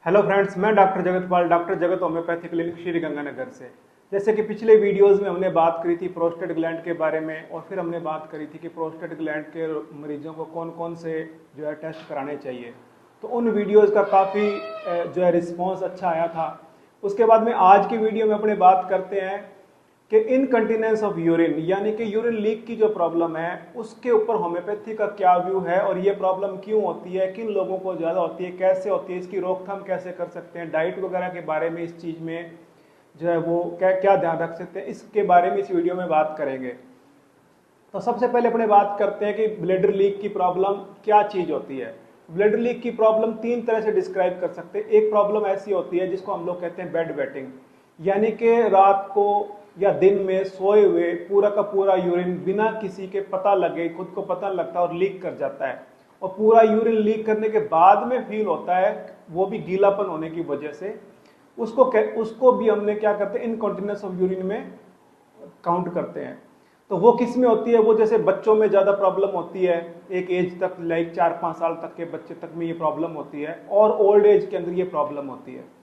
Hello friends, मैं doctor Jagatpal, doctor जगत homeopathy clinic Shri Ganganagar से। जैसे कि पिछले वीडियोस में हमने बात करी थी प्रोस्टेट ग्लैंड के बारे में, और फिर हमने बात करी थी कि प्रोस्टेट ग्लैंड के मरीजों को कौन कौन से टेस्ट कराने चाहिए। तो उन वीडियोस का काफ़ी रिस्पॉन्स अच्छा आया था। उसके बाद में आज की वीडियो में अपने बात करते हैं कि इनकंटिनेंस ऑफ यूरिन, यानी कि यूरिन लीक की जो प्रॉब्लम है उसके ऊपर होम्योपैथी का क्या व्यू है, और ये प्रॉब्लम क्यों होती है, किन लोगों को ज़्यादा होती है, कैसे होती है, इसकी रोकथाम कैसे कर सकते हैं, डाइट वगैरह के बारे में, इस चीज़ में वो क्या क्या ध्यान रख सकते हैं, इसके बारे में इस वीडियो में बात करेंगे। तो सबसे पहले अपने बात करते हैं कि ब्लैडर लीक की प्रॉब्लम क्या चीज़ होती है। ब्लैडर लीक की प्रॉब्लम तीन तरह से डिस्क्राइब कर सकते हैं। एक प्रॉब्लम ऐसी होती है जिसको हम लोग कहते हैं बेड वेटिंग, यानी कि रात को या दिन में सोए हुए पूरा का पूरा यूरिन बिना किसी के पता लगे, खुद को पता लगता है और लीक कर जाता है। और पूरा यूरिन लीक करने के बाद में फील होता है, वो भी गीलापन होने की वजह से। उसको भी हमने क्या करते हैं, इनकॉन्टिनेंस ऑफ यूरिन में काउंट करते हैं। तो वो किस में होती है, वो जैसे बच्चों में ज़्यादा प्रॉब्लम होती है, एक एज तक, लाइक 4-5 साल तक के बच्चे तक में ये प्रॉब्लम होती है, और ओल्ड एज के अंदर ये प्रॉब्लम होती है।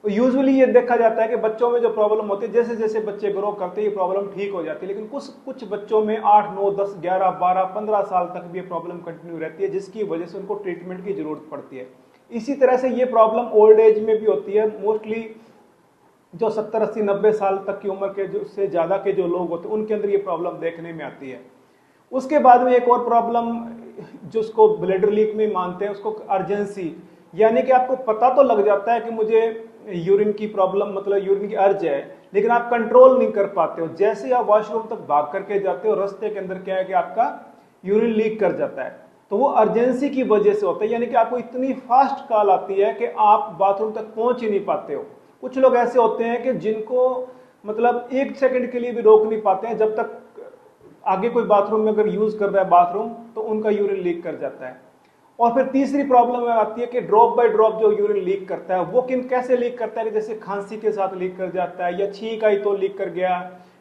तो यूजुअली ये देखा जाता है कि बच्चों में जो प्रॉब्लम होती है, जैसे जैसे बच्चे ग्रो करते हैं ये प्रॉब्लम ठीक हो जाती है, लेकिन कुछ कुछ बच्चों में 8, 9, 10, 11, 12, 15 साल तक भी ये प्रॉब्लम कंटिन्यू रहती है, जिसकी वजह से उनको ट्रीटमेंट की जरूरत पड़ती है। इसी तरह से ये प्रॉब्लम ओल्ड एज में भी होती है। मोस्टली जो 70, 80, 90 साल तक की उम्र के जो से ज़्यादा के जो लोग होते हैं उनके अंदर ये प्रॉब्लम देखने में आती है। उसके बाद में एक और प्रॉब्लम जिसको ब्लैडर लीक में मानते हैं, उसको अर्जेंसी, यानी कि आपको पता तो लग जाता है कि मुझे यूरिन की प्रॉब्लम, मतलब यूरिन की अर्ज है, लेकिन आप कंट्रोल नहीं कर पाते हो। जैसे आप वॉशरूम तक भाग करके जाते हो, रास्ते के अंदर क्या है कि आपका यूरिन लीक कर जाता है, तो वो अर्जेंसी की वजह से होता है, यानी कि आपको इतनी फास्ट कॉल आती है कि आप बाथरूम तक पहुंच ही नहीं पाते हो। कुछ लोग ऐसे होते हैं कि जिनको मतलब 1 सेकंड के लिए भी रोक नहीं पाते हैं, जब तक आगे कोई बाथरूम में अगर यूज कर रहा है बाथरूम तो उनका यूरिन लीक कर जाता है। और फिर तीसरी प्रॉब्लम आती है कि ड्रॉप बाय ड्रॉप जो यूरिन लीक करता है, वो कैसे लीक करता है कि जैसे खांसी के साथ लीक कर जाता है, या छींक आई तो लीक कर गया,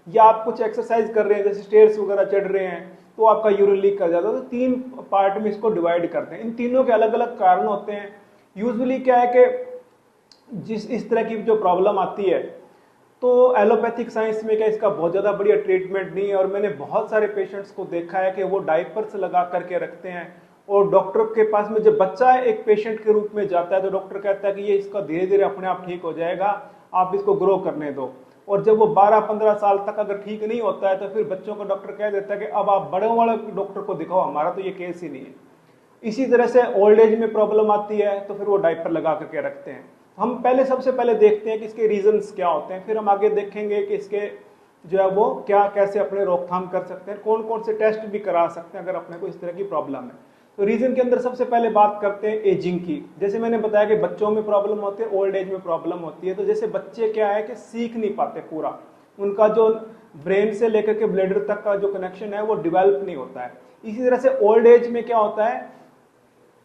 या आप कुछ एक्सरसाइज कर रहे हैं जैसे स्टेयर्स वगैरह चढ़ रहे हैं तो आपका यूरिन लीक कर जाता है। तो 3 पार्ट में इसको डिवाइड करते हैं। इन तीनों के अलग अलग कारण होते हैं। यूजुअली क्या है कि जिस इस तरह की जो प्रॉब्लम आती है, तो एलोपैथिक साइंस में क्या इसका बहुत ज़्यादा बढ़िया ट्रीटमेंट नहीं है, और मैंने बहुत सारे पेशेंट्स को देखा है कि वो डायपर्स लगा करके रखते हैं, और डॉक्टर के पास में जब बच्चा एक पेशेंट के रूप में जाता है तो डॉक्टर कहता है कि ये इसका धीरे धीरे अपने आप ठीक हो जाएगा, आप इसको ग्रो करने दो। और जब वो 12-15 साल तक अगर ठीक नहीं होता है तो फिर बच्चों को डॉक्टर कह देता है कि अब आप बड़े वाले डॉक्टर को दिखाओ, हमारा तो ये केस ही नहीं है। इसी तरह से ओल्ड एज में प्रॉब्लम आती है तो फिर वो डायपर लगा करके रखते हैं। हम सबसे पहले देखते हैं कि इसके रीजंस क्या होते हैं, फिर हम आगे देखेंगे कि इसके वो क्या कैसे अपने रोकथाम कर सकते हैं, कौन कौन से टेस्ट भी करा सकते हैं अगर अपने को इस तरह की प्रॉब्लम है। तो रीजन के अंदर सबसे पहले बात करते हैं एजिंग की। जैसे मैंने बताया कि बच्चों में प्रॉब्लम होती है, ओल्ड एज में प्रॉब्लम होती है। तो जैसे बच्चे क्या है कि सीख नहीं पाते पूरा, उनका जो ब्रेन से लेकर के ब्लैडर तक का जो कनेक्शन है वो डेवलप नहीं होता है। इसी तरह से ओल्ड एज में क्या होता है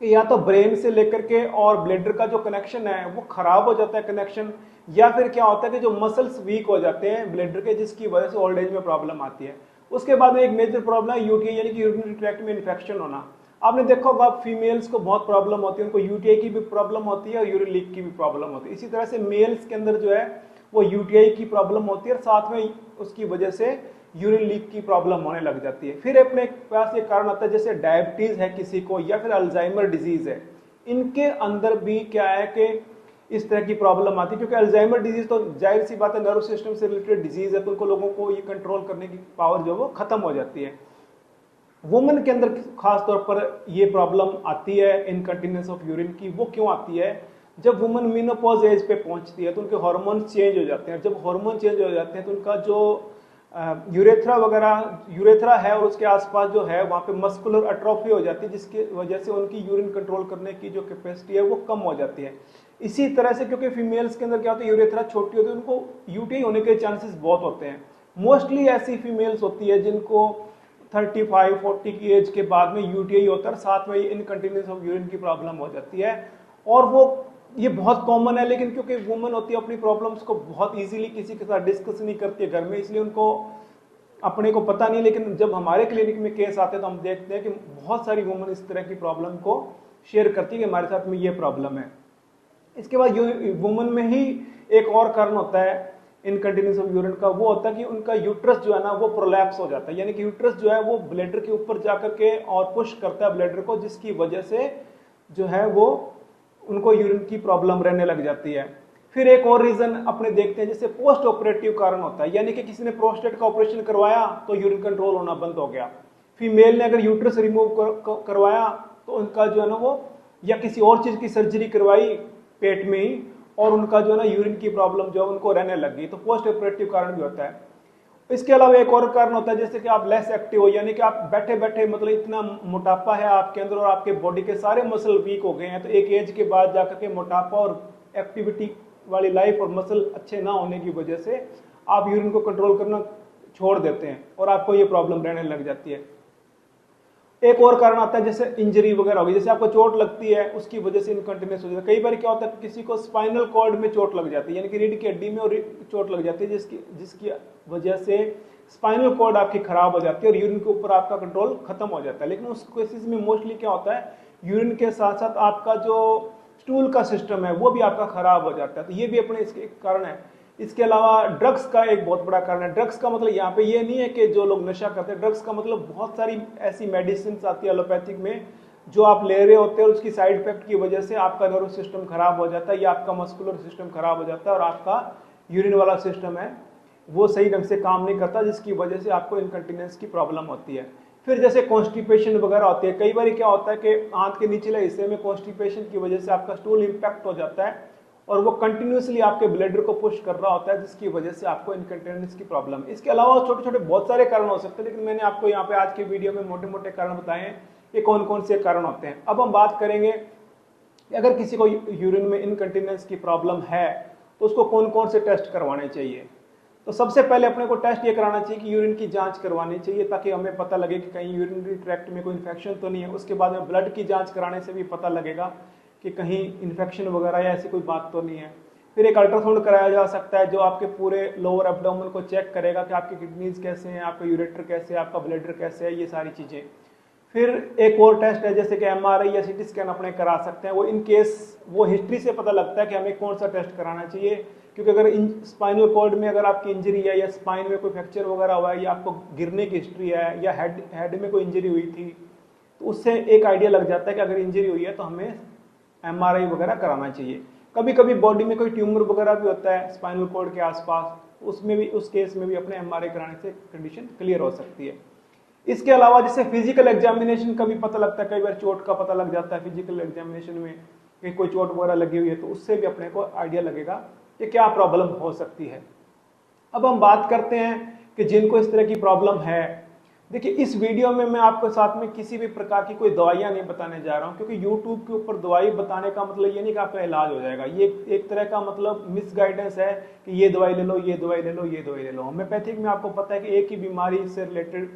कि या तो ब्रेन से लेकर के और ब्लैडर का जो कनेक्शन है वो खराब हो जाता है कनेक्शन, या फिर क्या होता है कि जो मसल्स वीक हो जाते हैं ब्लैडर के, जिसकी वजह से ओल्ड एज में प्रॉब्लम आती है। उसके बाद में एक मेजर प्रॉब्लम है यूटीआई, यानी कि यूरिनरी ट्रैक्ट में इन्फेक्शन होना। आपने देखा होगा फीमेल्स को बहुत प्रॉब्लम होती है, उनको यूटीआई की भी प्रॉब्लम होती है और यूरिन लीक की भी प्रॉब्लम होती है। इसी तरह से मेल्स के अंदर जो है वो यूटीआई की प्रॉब्लम होती है, और साथ में उसकी वजह से यूरिन लीक की प्रॉब्लम होने लग जाती है। फिर अपने पास ये कारण आता है जैसे डायबिटीज है किसी को, या फिर अल्जाइमर डिजीज है, इनके अंदर भी क्या है कि इस तरह की प्रॉब्लम आती है। क्योंकि अल्जाइमर डिजीज तो जाहिर सी बात है नर्व सिस्टम से रिलेटेड डिजीज है, तो उनको लोगों को ये कंट्रोल करने की पावर जो वो खत्म हो जाती है। वुमेन के अंदर खास तौर पर ये प्रॉब्लम आती है इनकंटिनेंस ऑफ यूरिन की। वो क्यों आती है, जब वुमेन मेनोपॉज एज पे पहुंचती है तो उनके हार्मोन्स चेंज हो जाते हैं। जब हार्मोन चेंज हो जाते हैं तो उनका जो यूरेथ्रा वगैरह, यूरेथ्रा है और उसके आसपास जो है वहाँ पे मस्कुलर अट्रोफी हो जाती है, जिसकी वजह से उनकी यूरिन कंट्रोल करने की जो कैपेसिटी है वो कम हो जाती है। इसी तरह से क्योंकि फीमेल्स के अंदर क्या होता है, यूरेथ्रा छोटी होती है, उनको यूटीआई होने के चांसेस बहुत होते हैं। मोस्टली ऐसी फीमेल्स होती है जिनको 35-40 की एज के बाद में यूटीआई होता है, साथ में इनकंटिन्यूस ऑफ यूरिन की प्रॉब्लम हो जाती है। और वो ये बहुत कॉमन है, लेकिन क्योंकि वुमेन होती है अपनी प्रॉब्लम्स को बहुत इजीली किसी के साथ डिस्कस नहीं करती है घर में, इसलिए उनको अपने को पता नहीं। लेकिन जब हमारे क्लिनिक में केस आते हैं तो हम देखते हैं कि बहुत सारी वुमेन इस तरह की प्रॉब्लम को शेयर करती है कि हमारे साथ में ये प्रॉब्लम है। इसके बाद वुमन में ही एक और कारण होता है इनकंटिन्यूस ऑफ यूरिन का, वो होता है कि उनका यूट्रस जो है ना वो प्रोलैप्स हो जाता है, यानी कि यूट्रस जो है वो ब्लैडर के ऊपर जाकर के और पुश करता है ब्लैडर को, जिसकी वजह से जो है वो उनको यूरिन की प्रॉब्लम रहने लग जाती है। फिर एक और रीजन अपने देखते हैं, जैसे पोस्ट ऑपरेटिव कारण होता है, यानी कि किसी ने प्रोस्टेट का ऑपरेशन करवाया तो यूरिन कंट्रोल होना बंद हो गया। फीमेल ने अगर यूट्रस रिमूव करवाया तो उनका जो है ना वो, या किसी और चीज की सर्जरी करवाई पेट में ही और उनका जो है ना यूरिन की प्रॉब्लम जो है उनको रहने लग गई, तो पोस्ट ऑपरेटिव कारण भी होता है। इसके अलावा एक और कारण होता है, जैसे कि आप लेस एक्टिव हो, यानी कि आप बैठे बैठे मतलब इतना मोटापा है आपके अंदर और आपके बॉडी के सारे मसल वीक हो गए हैं, तो एक एज के बाद जाकर के मोटापा और एक्टिविटी वाली लाइफ और मसल अच्छे ना होने की वजह से आप यूरिन को कंट्रोल करना छोड़ देते हैं और आपको ये प्रॉब्लम रहने लग जाती है। एक और कारण आता है जैसे इंजरी वगैरह होगी, जैसे आपको चोट लगती है उसकी वजह से इनकंटिन्यूस हो जाता है। कई बार क्या होता है किसी को स्पाइनल कॉर्ड में चोट लग जाती है, यानी कि रीढ़ की हड्डी में और चोट लग जाती है, जिसकी वजह से स्पाइनल कॉर्ड आपकी खराब हो जाती है और यूरिन के ऊपर आपका कंट्रोल खत्म हो जाता है। लेकिन उस केसेस में मोस्टली क्या होता है, यूरिन के साथ साथ आपका जो स्टूल का सिस्टम है वो भी आपका खराब हो जाता है, तो ये भी अपने इसके एक कारण है। इसके अलावा ड्रग्स का एक बहुत बड़ा कारण है। ड्रग्स का मतलब यहाँ पे ये नहीं है कि जो लोग नशा करते हैं, ड्रग्स का मतलब बहुत सारी ऐसी मेडिसिन आती है एलोपैथिक में जो आप ले रहे होते हैं और उसकी साइड इफेक्ट की वजह से आपका नर्व सिस्टम खराब हो जाता है या आपका मस्कुलर सिस्टम खराब हो जाता है और आपका यूरिन वाला सिस्टम है वो सही ढंग से काम नहीं करता, जिसकी वजह से आपको इनकंटिनेंस की प्रॉब्लम होती है। फिर जैसे कॉन्स्टिपेशन वगैरह होती है, कई बार क्या होता है कि आंत के निचले हिस्से में कॉन्स्टिपेशन की वजह से आपका स्टूल इंपैक्ट हो जाता है और वो कंटिन्यूसली आपके ब्लैडर को पुश कर रहा होता है, जिसकी वजह से आपको इनकंटिनेंस की प्रॉब्लम। इसके अलावा छोटे छोटे बहुत सारे कारण हो सकते हैं, लेकिन मैंने आपको यहाँ पे आज के वीडियो में मोटे मोटे कारण बताए हैं ये कौन कौन से कारण होते हैं। अब हम बात करेंगे अगर किसी को यूरिन में इनकंटिनेंस की प्रॉब्लम है तो उसको कौन कौन से टेस्ट करवाने चाहिए। तो सबसे पहले अपने को टेस्ट ये कराना चाहिए कि यूरिन की जांच करवानी चाहिए, ताकि हमें पता लगे कि कहीं यूरिनरी ट्रैक्ट में कोई इन्फेक्शन तो नहीं है। उसके बाद में ब्लड की जांच कराने से भी पता लगेगा कि कहीं इन्फेक्शन वगैरह या ऐसी कोई बात तो नहीं है। फिर एक अल्ट्रासाउंड कराया जा सकता है जो आपके पूरे लोअर एब्डोमेन को चेक करेगा कि आपकी किडनीज कैसे हैं, आपका यूरेटर कैसे है, आपका ब्लैडर कैसे है, ये सारी चीज़ें। फिर एक और टेस्ट है जैसे कि एमआरआई या सीटी स्कैन अपने करा सकते हैं, वो इन केस वो हिस्ट्री से पता लगता है कि हमें कौन सा टेस्ट कराना चाहिए, क्योंकि अगर स्पाइनल कॉर्ड में अगर आपकी इंजरी है या स्पाइन में कोई फ्रैक्चर वगैरह हुआ है या आपको गिरने की हिस्ट्री है या हेड में कोई इंजरी हुई थी, तो उससे एक आइडिया लग जाता है कि अगर इंजरी हुई है तो हमें एमआरआई वगैरह कराना चाहिए। कभी कभी बॉडी में कोई ट्यूमर वगैरह भी होता है स्पाइनल कॉर्ड के आसपास, उसमें भी उस केस में भी अपने एमआरआई कराने से कंडीशन क्लियर हो सकती है। इसके अलावा जैसे फिजिकल एग्जामिनेशन का भी पता लगता है, कई बार चोट का पता लग जाता है फिजिकल एग्जामिनेशन में कि कोई चोट वगैरह लगी हुई है, तो उससे भी अपने को आइडिया लगेगा कि क्या प्रॉब्लम हो सकती है। अब हम बात करते हैं कि जिनको इस तरह की प्रॉब्लम है। देखिए इस वीडियो में मैं आपको साथ में किसी भी प्रकार की कोई दवाइयां नहीं बताने जा रहा हूं, क्योंकि YouTube के ऊपर दवाई बताने का मतलब ये नहीं कि आपका इलाज हो जाएगा। ये एक तरह का मतलब मिसगाइडेंस है कि ये दवाई ले लो, ये दवाई ले लो, ये दवाई ले लो। होम्योपैथिक में आपको पता है कि एक ही बीमारी से रिलेटेड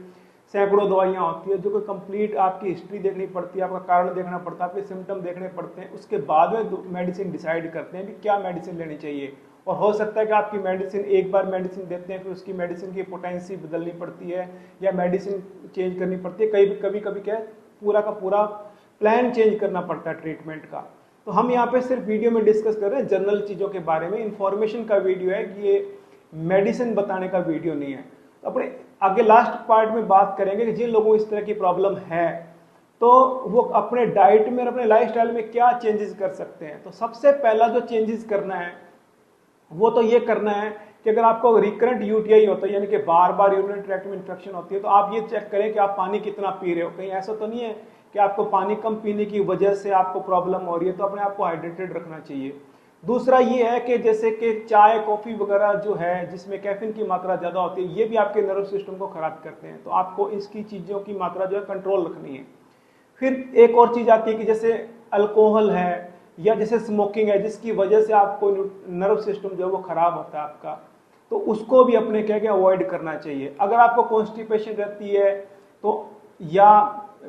सैकड़ों दवाइयां होती है, जो कि कंप्लीट आपकी हिस्ट्री देखनी पड़ती है, आपका कारण देखना पड़ता है, आपके सिम्टम देखने पड़ते हैं, उसके बाद में मेडिसिन डिसाइड करते हैं कि क्या मेडिसिन लेनी चाहिए। और हो सकता है कि आपकी मेडिसिन एक बार मेडिसिन देते हैं फिर उसकी मेडिसिन की पोटेंसी बदलनी पड़ती है या मेडिसिन चेंज करनी पड़ती है, कभी कभी क्या है पूरा का पूरा प्लान चेंज करना पड़ता है ट्रीटमेंट का। तो हम यहाँ पे सिर्फ वीडियो में डिस्कस कर रहे हैं जनरल चीज़ों के बारे में, इंफॉर्मेशन का वीडियो है, कि ये मेडिसिन बताने का वीडियो नहीं है। तो अपने आगे लास्ट पार्ट में बात करेंगे कि जिन लोगों को इस तरह की प्रॉब्लम है तो वो अपने डाइट में और अपने लाइफस्टाइल में क्या चेंजेस कर सकते हैं। तो सबसे पहला जो चेंजेस करना है वो तो ये करना है कि अगर आपको रिकरेंट यूटीआई होता है, यानी कि बार बार यूरिनरी ट्रैक्ट में इन्फेक्शन होती है, तो आप ये चेक करें कि आप पानी कितना पी रहे हो। कहीं ऐसा तो नहीं है कि आपको पानी कम पीने की वजह से आपको प्रॉब्लम हो रही है, तो अपने आप को हाइड्रेटेड रखना चाहिए। दूसरा ये है कि जैसे कि चाय कॉफ़ी वगैरह जो है जिसमें कैफीन की मात्रा ज़्यादा होती है, ये भी आपके नर्व सिस्टम को खराब करते हैं, तो आपको इसकी चीज़ों की मात्रा जो है कंट्रोल रखनी है। फिर एक और चीज़ आती है कि जैसे अल्कोहल है या जैसे स्मोकिंग है, जिसकी वजह से आपको नर्व सिस्टम जो है वो खराब होता है आपका, तो उसको भी अपने क्या क्या अवॉइड करना चाहिए। अगर आपको कॉन्स्टिपेशन रहती है तो या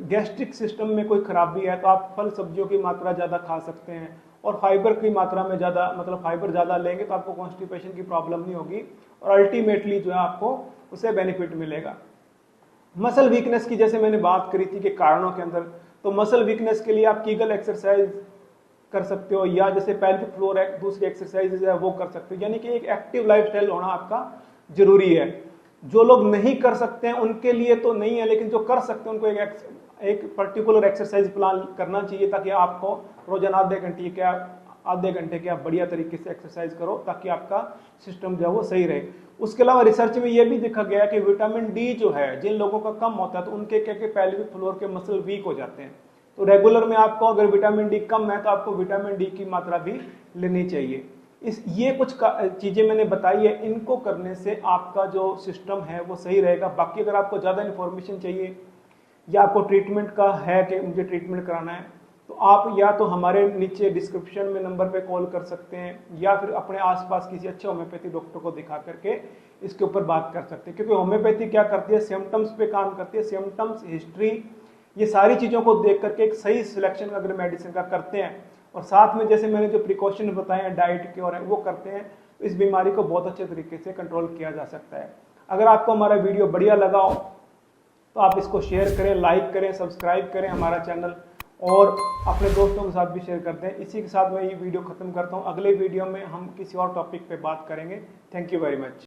गैस्ट्रिक सिस्टम में कोई खराबी है तो आप फल सब्जियों की मात्रा ज़्यादा खा सकते हैं और फाइबर की मात्रा में ज़्यादा मतलब फाइबर ज़्यादा लेंगे तो आपको कॉन्स्टिपेशन की प्रॉब्लम नहीं होगी और अल्टीमेटली जो है आपको उससे बेनिफिट मिलेगा। मसल वीकनेस की जैसे मैंने बात करी थी कि कारणों के अंदर, तो मसल वीकनेस के लिए आप कीगल एक्सरसाइज कर सकते हो, या जैसे पेल्विक फ्लोर दूसरी एक्सरसाइजेज है वो कर सकते हो। यानी कि एक एक्टिव लाइफस्टाइल होना आपका जरूरी है। जो लोग नहीं कर सकते हैं उनके लिए तो नहीं है, लेकिन जो कर सकते हैं उनको एक पर्टिकुलर एक्सरसाइज प्लान करना चाहिए, ताकि आपको रोजाना आधे घंटे के आप बढ़िया तरीके से एक्सरसाइज करो, ताकि आपका सिस्टम जो है वो सही रहे। उसके अलावा रिसर्च में यह भी देखा गया कि विटामिन डी जो है जिन लोगों का कम होता है तो उनके क्या पेल्विक फ्लोर के मसल वीक हो जाते हैं। तो रेगुलर में आपको अगर विटामिन डी कम है तो आपको विटामिन डी की मात्रा भी लेनी चाहिए। ये कुछ चीजें मैंने बताई है, इनको करने से आपका जो सिस्टम है वो सही रहेगा। बाकी अगर आपको ज्यादा इन्फॉर्मेशन चाहिए या आपको ट्रीटमेंट का है कि मुझे ट्रीटमेंट कराना है, तो आप या तो हमारे नीचे डिस्क्रिप्शन में नंबर पे कॉल कर सकते हैं, या फिर अपने आसपास किसी अच्छे होम्योपैथी डॉक्टर को दिखा करके इसके ऊपर बात कर सकते हैं। क्योंकि होम्योपैथी क्या करती है, सिम्टम्स पे काम करती है। सिम्टम्स, हिस्ट्री, ये सारी चीज़ों को देख करके एक सही सिलेक्शन अगर मेडिसिन का करते हैं, और साथ में जैसे मैंने जो प्रिकॉशन बताए हैं डाइट के और वो करते हैं, तो इस बीमारी को बहुत अच्छे तरीके से कंट्रोल किया जा सकता है। अगर आपको हमारा वीडियो बढ़िया लगा हो तो आप इसको शेयर करें, लाइक करें, सब्सक्राइब करें हमारा चैनल, और अपने दोस्तों के साथ भी शेयर करते हैं। इसी के साथ मैं ये वीडियो खत्म करता हूँ। अगले वीडियो में हम किसी और टॉपिक पे बात करेंगे। Thank you very much.